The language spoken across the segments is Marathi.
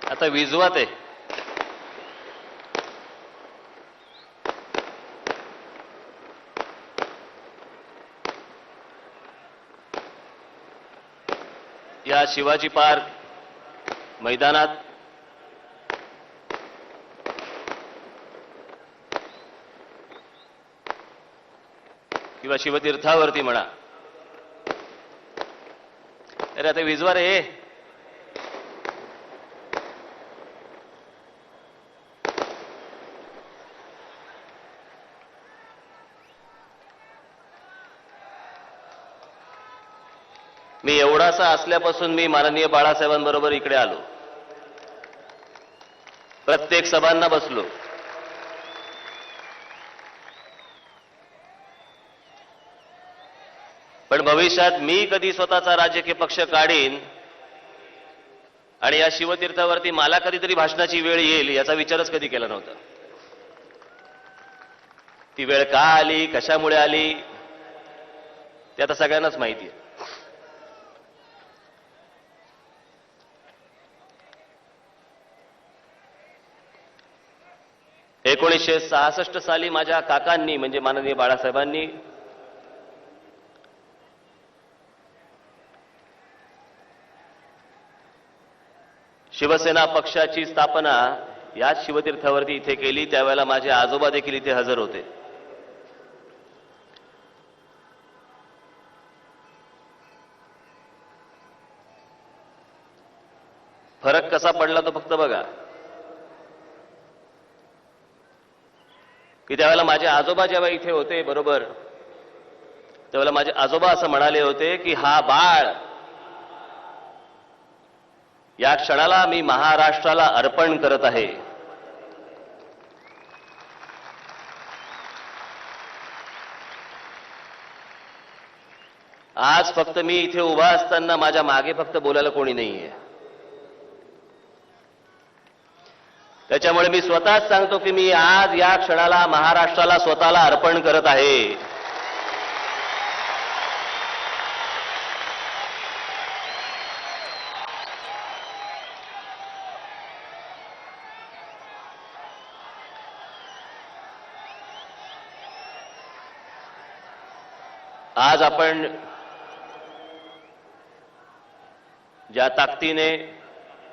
आता विजवात आहे. या शिवाजी पार्क मैदानात किंवा शिवतीर्थावरती म्हणा, अरे आता विजवा रे. मी एवढासा असल्यापासून मी माननीय बाळासाहेबांबरोबर इकडे आलो, प्रत्येक सभांना बसलो. पण भविष्यात मी कधी स्वतःचा राजकीय पक्ष काढीन आणि या शिवतीर्थावरती मला कधीतरी भाषणाची वेळ येईल याचा विचारच कधी केला नव्हता. ती वेळ का आली, कशामुळे आली, ते आता सगळ्यांनाच माहिती आहे. 1966 साली माझ्या काकांनी म्हणजे माननीय बाळासाहेबांनी शिवसेना पक्षाची स्थापना याच शिवतीर्थावरती इथे केली. त्यावेळेला माझे आजोबा देखील इथे हजर होते. फरक कसा पडला तो फक्त बघा की त्यावेळेला माझे आजोबा जेव्हा इथे होते बरोबर, त्यावेळेला माझे आजोबा असं म्हणाले होते की हा बाळ या क्षणाला मी महाराष्ट्राला अर्पण करत आहे. आज फक्त मी इथे उभा असताना माझ्या मागे फक्त बोलायला कोणी नाहीये. त्याच्यामुळे मी स्वतःच सांगतो की मी आज या क्षणाला महाराष्ट्राला स्वतःला अर्पण करत आहे. आज आपण ज्या ताकदीने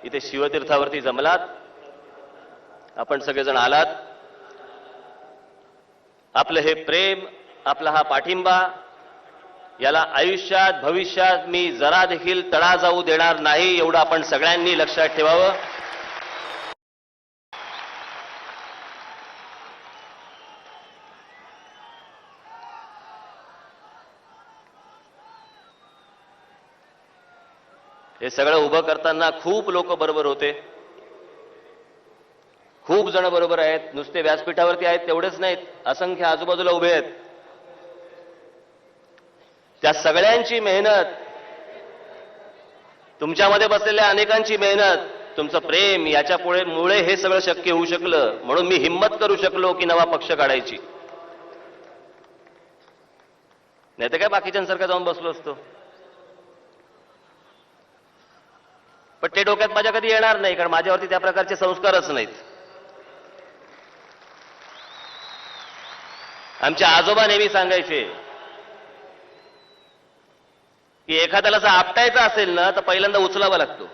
इथे शिवतीर्थावरती जमलात, आपण सगळेजण आलात, आपलं हे प्रेम, आपला हा पाठिंबा, याला आयुष्यात भविष्यात मी जरा देखील तडा जाऊ देणार नाही, एवढं आपण सगळ्यांनी लक्षात ठेवावं. हे सगळं उभं करताना खूप लोक बरोबर होते, खूप जण बरोबर आहेत. नुसते व्यासपीठावरती आहेत तेवढेच नाहीत, असंख्य आजूबाजूला उभे आहेत. त्या सगळ्यांची मेहनत, तुमच्यामध्ये बसलेल्या अनेकांची मेहनत, तुमचं प्रेम, याच्यामुळे हे सगळं शक्य होऊ शकलं. म्हणून मी हिम्मत करू शकलो की नवा पक्ष काढायची. नाही तर काय बाकीच्यांसारखं जाऊन बसलो असतो. पण ते डोक्यात माझ्या कधी येणार नाही, कारण माझ्यावरती त्या प्रकारचे संस्कारच नाहीत. आमचे आजोबा नेहमी सांगायचे की एखाद्याला जर आपटायचं असेल ना तर पहिल्यांदा उचलावा लागतो.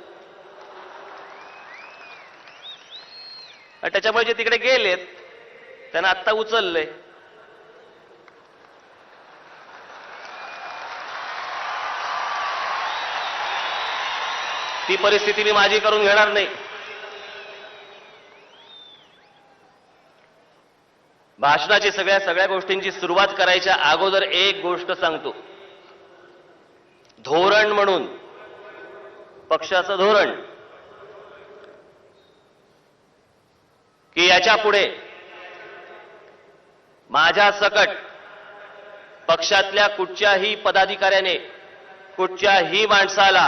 त्याच्यामुळे जे तिकडे गेलेत त्यांना आत्ता उचललंय. ती परिस्थिती मी माझी करून घेणार नाही. भाषणाची सगळ्या गोष्टींची सुरुवात करायच्या अगोदर एक गोष्ट सांगतो. धोरण म्हणून, पक्षाचं धोरण, की याच्या पुढे माझ्या सकट पक्षातल्या कुठच्याही पदाधिकाऱ्याने, कुठच्याही माणसाला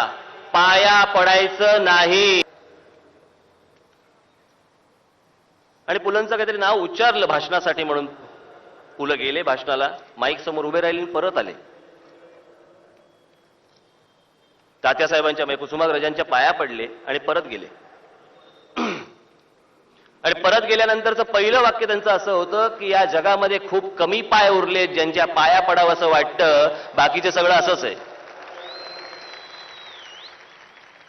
पाया पडायचं नाही. आणि पुलंचं काहीतरी नाव उच्चारलं भाषणासाठी म्हणून पुलं गेले भाषणाला, माईक समोर उभे राहिले, परत आले. तात्यासाहेबांच्या कुसुमाग्रजांच्या पाया पडले आणि परत गेले. आणि परत गेल्यानंतरचं पहिलं वाक्य त्यांचं असं होतं की या जगामध्ये खूप कमी पाय उरले ज्यांच्या पाया पडावं असं वाटतं, बाकीचे सगळं असंच आहे.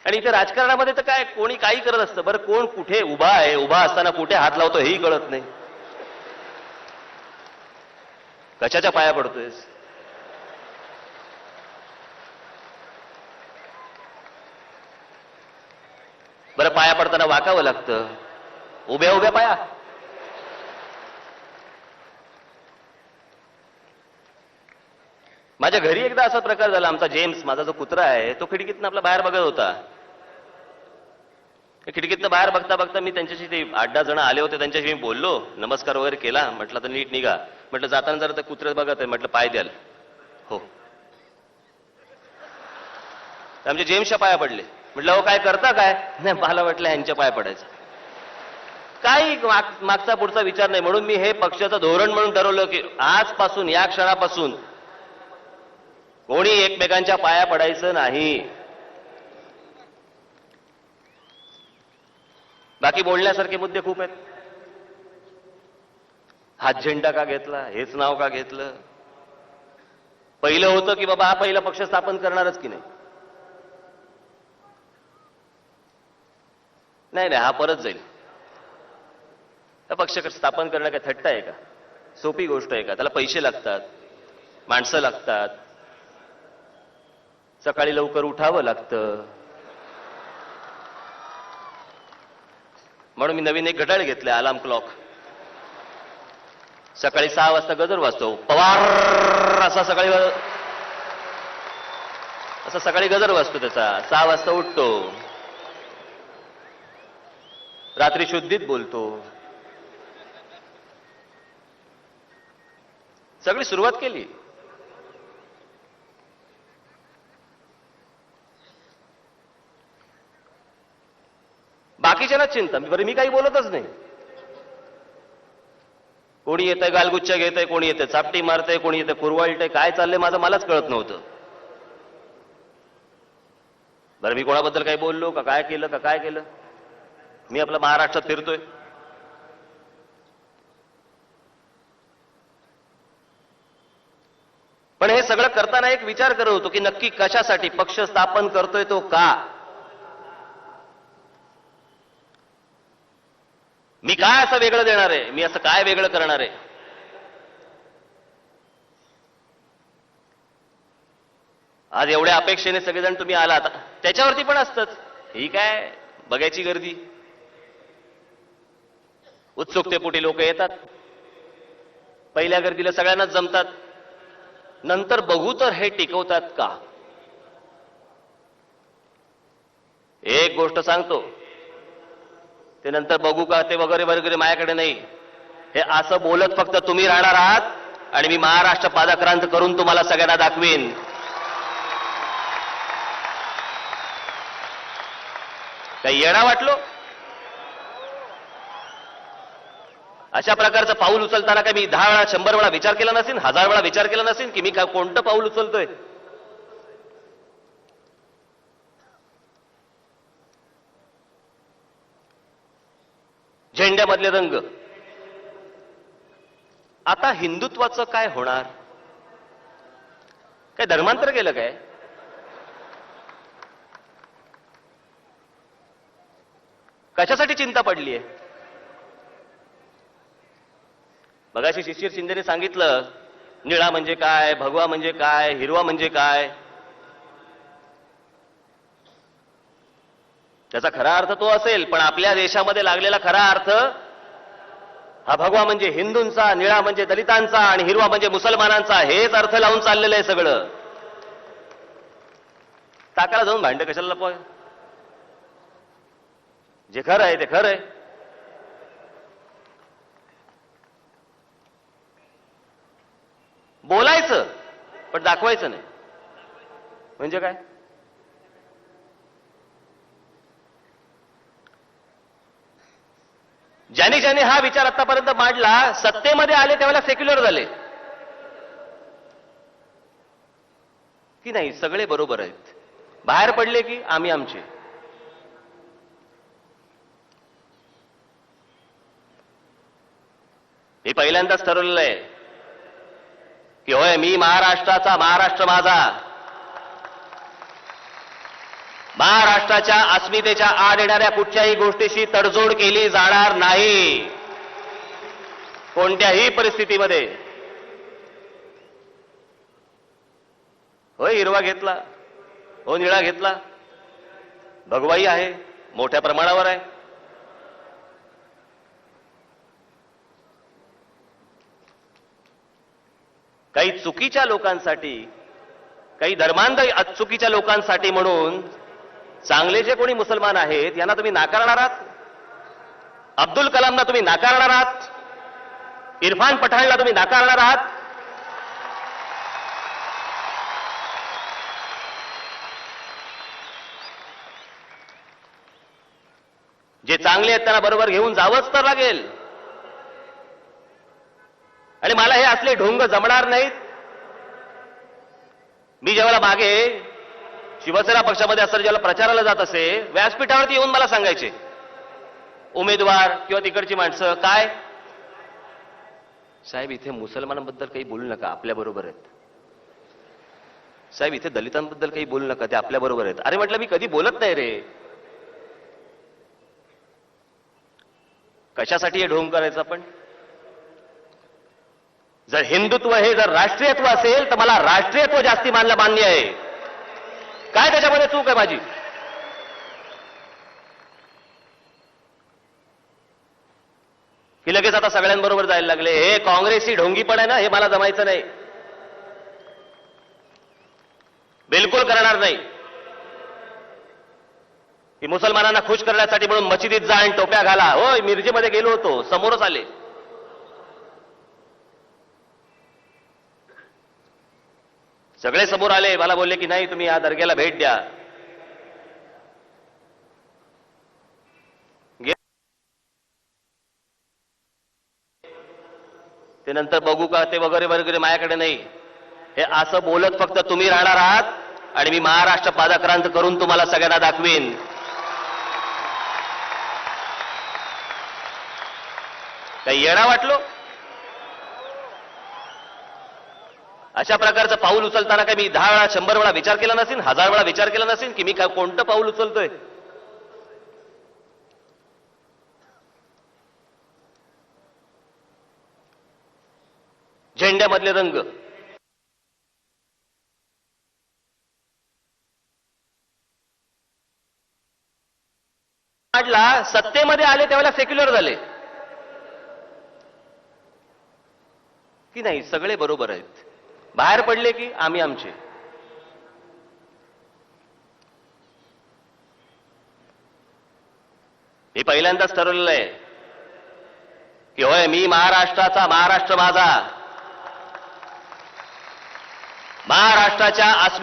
आणि इथे राजकारणामध्ये तर काय कोणी काही करत असतं, बरं कोण कुठे उभा आहे, उभा असताना कुठे हात लावतो हेही कळत नाही. कशाच्या पाया पडतोयस? बरं पाया पडताना वाकावं लागतं, उभ्या उभ्या पाया. माझ्या घरी एकदा असा प्रकार झाला. आमचा जेम्स, माझा जो कुत्रा आहे, तो खिडकीतनं आपला बाहेर बघत होता. खिडकीतनं बाहेर बघता बघता मी त्यांच्याशी, ते 8-10 जण आले होते, त्यांच्याशी मी बोललो, नमस्कार वगैरे केला. म्हटलं तर नीट निघा. म्हटलं जाताना जरा ते कुत्रे बघत आहे, म्हटलं पाय द्याल. हो. आमचे जेम्सच्या पाया पडले. म्हटलं हो काय करता काय? नाही मला वाटलं ह्यांच्या पाया पडायचं. काही मागचा पुढचा विचार नाही. म्हणून मी हे पक्षाचं धोरण म्हणून ठरवलं की आजपासून, या क्षणापासून कोणी एकमेकांच्या पाया पडायचं नाही. बाकी बोलण्यासारखे मुद्दे खूप आहेत. हात झेंडा का घेतला, हेच नाव का घेतलं? पहिलं होतं की बाबा हा पहिला पक्ष स्थापन करणारच की नाही. नाही नाही, हा परत जाईल. पक्ष स्थापन करणं काय थट्टा आहे का? सोपी गोष्ट आहे का? त्याला पैसे लागतात, माणसं लागतात, सकाळी लवकर उठावं लागतं. म्हणून मी नवीन एक घड्याळ घेतलंय, अलार्म क्लॉक. सकाळी 6 वाजता गजर वाजतो, पवार असा सकाळी गजर वाजतो त्याचा. 6 वाजता उठतो, रात्री शुद्धीत बोलतो. सगळी सुरुवात केली. बाकीच्यांना चिंता, बरं मी काही बोलतच नाही. कोणी येतंय गालगुच्छ घेतंय, कोणी येतंय चापटी मारतंय, कोणी येतंय कुरवाळतंय, काय चाललंय माझं मलाच कळत नव्हतं. बरं मी कोणाबद्दल काही बोललो का, काय केलं का, काय केलं? मी आपला महाराष्ट्रात फिरतोय. पण हे सगळं करताना एक विचार करत होतो की नक्की कशासाठी पक्ष स्थापन करतोय, तो का? मी काय असं वेगळं देणार आहे, मी असं काय वेगळं करणार आहे? आज एवढ्या अपेक्षेने सगळेजण तुम्ही आलात, त्याच्यावरती पण असतंच. ही काय बघायची गर्दी, उत्सुकतेपोटी लोक येतात. पहिल्या गर्दीला सगळ्यांनाच जमतात, नंतर बघू तर हे टिकवतात का? एक गोष्ट सांगतो, ते नंतर बघू का ते वगैरे वगैरे माझ्याकडे नाही. हे असं बोलत फक्त तुम्ही राहणार आहात आणि मी महाराष्ट्र पादाक्रांत करून तुम्हाला सगळ्यांना दाखवीन. काही येणा वाटलो? अशा प्रकारचं पाऊल उचलताना काय मी 10 वेळा 100 वेळा विचार केला नसेल, 1000 वेळा विचार केला नसेल की मी कोणतं पाऊल उचलतोय? झेंड्यामधले रंग. आता हिंदुत्वाचं काय होणार? काय धर्मांतर केलं काय? कशासाठी चिंता पडलीये? मगाशी शिशिर शिंदेने सांगितलं, निळा म्हणजे काय, भगवा म्हणजे काय, हिरवा म्हणजे काय. त्याचा खरा अर्थ तो असेल, पण आपल्या देशामध्ये लागलेला खरा अर्थ हा भगवा म्हणजे हिंदूंचा, निळा म्हणजे दलितांचा आणि हिरवा म्हणजे मुसलमानांचा, हेच अर्थ लावून चाललेलं आहे सगळं. टाकाला जाऊन भांड कशाला लपवाय? जे खरं आहे ते खरं आहे. बोलायचं पण दाखवायचं नाही म्हणजे काय? ज्यांनी ज्यांनी हा विचार आतापर्यंत मांडला, सत्तेमध्ये आले त्यावेळेला सेक्युलर झाले की नाही? सगळे बरोबर आहेत. बाहेर पडले की आम्ही आमचे. हे पहिल्यांदाच ठरवलेलं आहे की होय मी महाराष्ट्राचा, महाराष्ट्र माझा. महाराष्ट्राच्या अस्मितेच्या आड येणाऱ्या कुठच्याही गोष्टीशी तडजोड केली जाणार नाही, कोणत्याही परिस्थितीमध्ये. होय हिरवा घेतला, हो निळा घेतला, भगवाई आहे, मोठ्या प्रमाणावर आहे. काही चुकीच्या लोकांसाठी, काही धर्मांध चुकीच्या लोकांसाठी म्हणून चांगले जे कोणी मुसलमान आहेत यांना तुम्ही नाकारणार आहात. अब्दुल कलामना तुम्ही नाकारणार आहात, इरफान पठाणला तुम्ही नाकारणार आहात. जे चांगले आहेत त्यांना बरोबर घेऊन जावंच तर लागेल. आणि मला हे असले ढोंग जमणार नाहीत. मी जेव्हा मागे शिवसेना पक्षामध्ये असताना जेव्हा प्रचाराला जात असे, व्यासपीठावरती येऊन मला सांगायचे उमेदवार किंवा तिकडची माणसं, काय साहेब इथे मुसलमानांबद्दल काही बोलू नका, आपल्या बरोबर आहेत. साहेब इथे दलितांबद्दल काही बोलू नका, ते आपल्या बरोबर आहेत. अरे म्हटलं मी कधी बोलत नाही रे. कशासाठी हे ढोंग करायचं आपण? जर हिंदुत्व हे जर राष्ट्रीयत्व असेल तर मला राष्ट्रीयत्व जास्ती मानलं मान्य आहे. काय त्याच्यामध्ये चूक आहे माझी? की लगेच आता सगळ्यांबरोबर जायला लागले. हे काँग्रेसची ढोंगीपण आहे ना, हे मला जमायचं नाही, बिलकुल करणार नाही. की मुसलमानांना खुश करण्यासाठी म्हणून मशिदीत जा आणि टोप्या घाला. होय मिरजेमध्ये गेलो होतो, समोरच आले. सगळे समोर आले, मला बोलले की नाही तुम्ही या दर्ग्याला भेट द्या. ते नंतर बघू का ते वगैरे वगैरे माझ्याकडे नाही. हे असं बोलत फक्त तुम्ही राहणार आहात आणि मी महाराष्ट्र पादाक्रांत करून तुम्हाला सगळ्यांना दाखवीन. काही येणा वाटलो? अशा प्रकारचं पाऊल उचलताना काय मी 10 वेळा 100 वेळा विचार केला नसेल, 1000 वेळा विचार केला नसेल की मी काय कोणतं पाऊल उचलतोय. झेंड्यामधले रंग सत्तेमध्ये आले त्यावेळेला सेक्युलर झाले की नाही, सगळे बरोबर आहेत. बाहेर पडले की आम्ही आमचे. हे पहिल्यांदाच ठरवलेलं आहे की होय मी महाराष्ट्राचा, महाराष्ट्र माझा. महाराष्ट्राच्या अस्मितेच्या